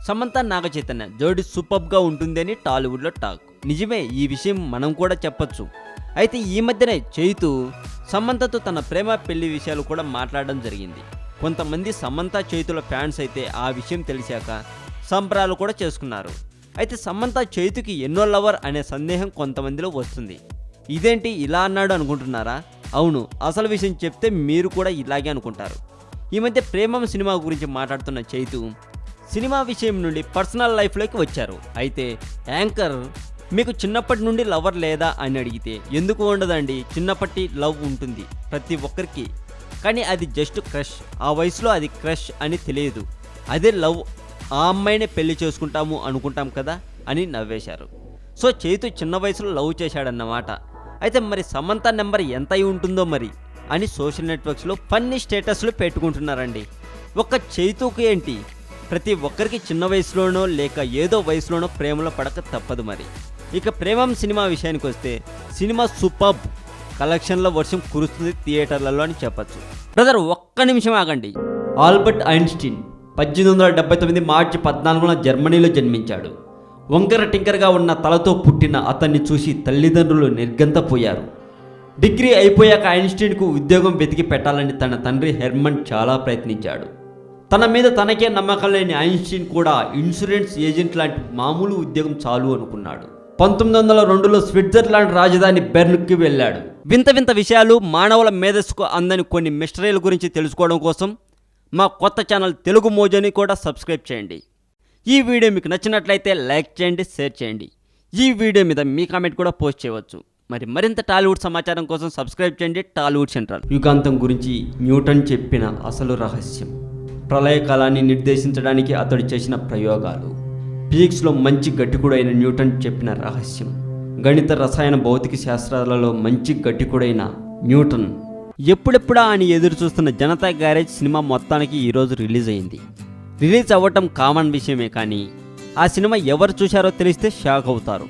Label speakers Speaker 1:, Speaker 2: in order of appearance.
Speaker 1: సమంత నాగచైతన్య జోడి సూపర్గా ఉంటుంది అని టాలీవుడ్లో టాక్. నిజమే, ఈ విషయం మనం కూడా చెప్పొచ్చు. అయితే ఈ మధ్యనే చైతు సమంతతో తన ప్రేమ పెళ్లి విషయాలు కూడా మాట్లాడడం జరిగింది. కొంతమంది సమంత చైతుల ఫ్యాన్స్ అయితే ఆ విషయం తెలిసాక సంబరాలు కూడా చేసుకున్నారు. అయితే సమంత చైతుకి ఎన్నో లవర్ అనే సందేహం కొంతమందిలో వస్తుంది. ఇదేంటి ఇలా అన్నాడు అనుకుంటున్నారా? అవును, అసలు విషయం చెప్తే మీరు కూడా ఇలాగే అనుకుంటారు. ఈ మధ్య ప్రేమం సినిమా గురించి మాట్లాడుతున్న చైతు సినిమా విషయం నుండి పర్సనల్ లైఫ్లోకి వచ్చారు. అయితే యాంకర్ మీకు చిన్నప్పటి నుండి లవర్ లేదా అని అడిగితే ఎందుకు ఉండదండి, చిన్నప్పటి లవ్ ఉంటుంది ప్రతి ఒక్కరికి, కానీ అది జస్ట్ క్రష్. ఆ వయసులో అది క్రష్ అని తెలియదు, అదే లవ్. ఆ అమ్మాయినే పెళ్లి చేసుకుంటాము అనుకుంటాం కదా అని నవ్వేశారు. సో చైతు చిన్న వయసులో లవ్ చేశాడన్నమాట. అయితే మరి సమంత నెంబర్ ఎంత అయి ఉంటుందో మరి అని సోషల్ నెట్వర్క్స్లో ఫన్నీ స్టేటస్లు పెట్టుకుంటున్నారండి. ఒక్క చైతుకు ఏంటి, ప్రతి ఒక్కరికి చిన్న వయసులోనో లేక ఏదో వయసులోనో ప్రేమలో పడక తప్పదు మరి. ఇక ప్రేమం సినిమా విషయానికి వస్తే సినిమా సూపర్బ్, కలెక్షన్ల వర్షం కురుస్తుంది థియేటర్లలో అని చెప్పచ్చు. బ్రదర్ ఒక్క నిమిషం ఆగండి. ఆల్బర్ట్ ఐన్స్టీన్ 1879 మార్చి 14న జర్మనీలో జన్మించాడు. వంకర టింకరగా ఉన్న తలతో పుట్టిన అతన్ని చూసి తల్లిదండ్రులు నిర్గంతపోయారు. డిగ్రీ అయిపోయాక ఐన్స్టీన్కు ఉద్యోగం వెతికి పెట్టాలని తన తండ్రి హెర్మన్ చాలా ప్రయత్నించాడు. తన మీద తనకే నమ్మకం లేని ఐన్స్టీన్ కూడా ఇన్సూరెన్స్ ఏజెంట్ లాంటి మామూలు ఉద్యోగం చాలు అనుకున్నాడు. 1902లో స్విట్జర్లాండ్ రాజధాని బెర్న్కి వెళ్ళాడు. వింత వింత విషయాలు, మానవుల మేధస్సుకు అందని కొన్ని మిస్టరీల గురించి తెలుసుకోవడం కోసం మా కొత్త ఛానల్ తెలుగు మోజోని కూడా సబ్స్క్రైబ్ చేయండి. ఈ వీడియో మీకు నచ్చినట్లయితే లైక్ చేయండి, షేర్ చేయండి. ఈ వీడియో మీద మీ కామెంట్ కూడా పోస్ట్ చేయవచ్చు. మరింత టాలీవుడ్ సమాచారం కోసం సబ్స్క్రైబ్ చేయండి టాలీవుడ్ సెంట్రల్. యుగాంతం గురించి న్యూటన్ చెప్పిన అసలు రహస్యం, ప్రళయకాలాన్ని నిర్దేశించడానికి అతడు చేసిన ప్రయోగాలు, ఫిజిక్స్లో మంచి గట్టికుడైన న్యూటన్ చెప్పిన రహస్యం, గణిత రసాయన భౌతిక శాస్త్రాలలో మంచి గట్టికుడైన న్యూటన్. ఎప్పుడెప్పుడా అని ఎదురు చూస్తున్న జనతా గ్యారేజ్ సినిమా మొత్తానికి ఈరోజు రిలీజ్ అయింది. రిలీజ్ అవ్వటం కామన్ విషయమే, కానీ ఆ సినిమా ఎవరు చూశారో తెలిస్తే షాక్ అవుతారు.